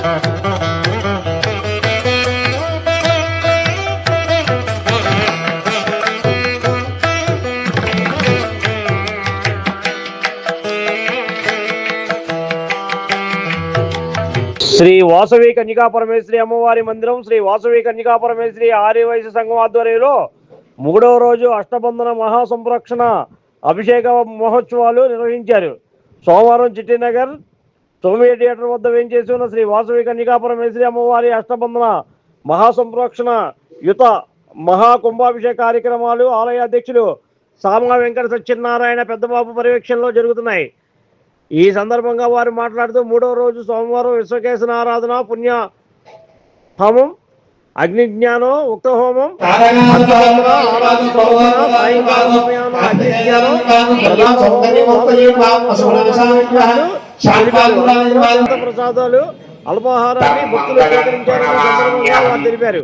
శ్రీ వాసవి కన్యకా పరమేశ్వరి అమ్మవారి మందిరం శ్రీ వాసవి కన్యకా పరమేశ్వరి ఆర్యవైశ్య సంఘం ఆధ్వర్యంలో 3వ రోజు అష్టబంధన మహాసంరక్షణ అభిషేక మహోత్సవాలు నిర్వహించారు. సోమవారం చిట్టినగర్ 9 థియేటర్ వద్ద వేంచేసి ఉన్న శ్రీ వాసవి కన్యకా పరమేశ్వరి అమ్మవారి అష్టబంధన మహాసంరక్షణ యుత మహాకుంభాభిషేక కార్యక్రమాలు ఆలయ అధ్యక్షులు సామా వెంకట సత్యనారాయణ పెద్దబాబు పర్యవేక్షణలో జరుగుతున్నాయి. ఈ సందర్భంగా వారు మాట్లాడుతూ 3వ రోజు సోమవారం విశ్వకేశన ఆరాధన, పుణ్య హోమం, అగ్ని జ్ఞానం, ఉక్త హోమం, ప్రసాదాలు, అల్పాహారాన్ని భక్తులు స్వీకరించారని సందర్భంగా వారు తెలిపారు.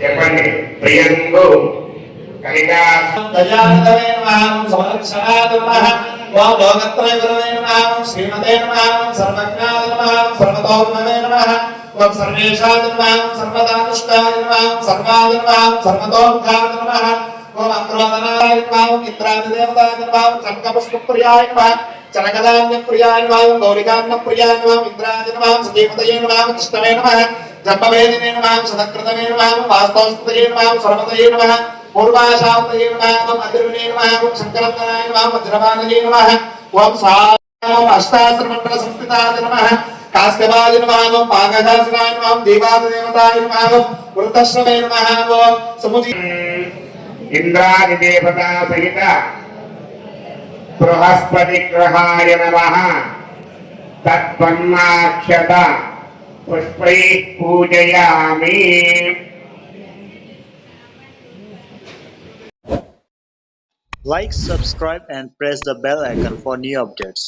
చెప్పండి. ప్రియంగు కనికా దయానదమే నమః సమరక్షణాయ నమః ఓం లోకత్రయ గురవే నమః శ్రీమతే నమః సర్వజ్ఞాయ నమః సర్వతోముఖే నమః ఓం సర్వేషాయ నమః సర్వదానుష్టాయ నమః సర్వాయ నమః సర్వతోముఖాయ నమః ఓం అగ్రోదనాయ నమః ఇంద్రాదిదేవతాయ నమః చంకపుష్పప్రియాయ నమః చనకదాన్యప్రియాయ నమః గౌరికాన్యప్రియాయ నమః ఇంద్రాది నమః సతీపతయే నమః కృష్ణవే నమః జంబవేదినే నమః సదకృతమే నమః వాస్తవస్తయే నమః సర్వతయే నమః పూర్వాశాంతయే నమః అదిరునే నమః శంకరత్నాయ నమః వజ్రవాణయే నమః ఓం సాం అష్టాశ్రమండల సంస్థితాయ నమః కాశ్యపాయ నమః ఓం పాగశాసనాయ నమః దేవాదేవతాయ నమః వృతశ్రవే నమః ఓం సముజి ఇంద్రాది దేవతా సహిత బృహస్పతి గ్రహాయ నమః తత్పన్నాక్షత పుష్పై పూజయామి. Like, subscribe and press the bell icon for new updates.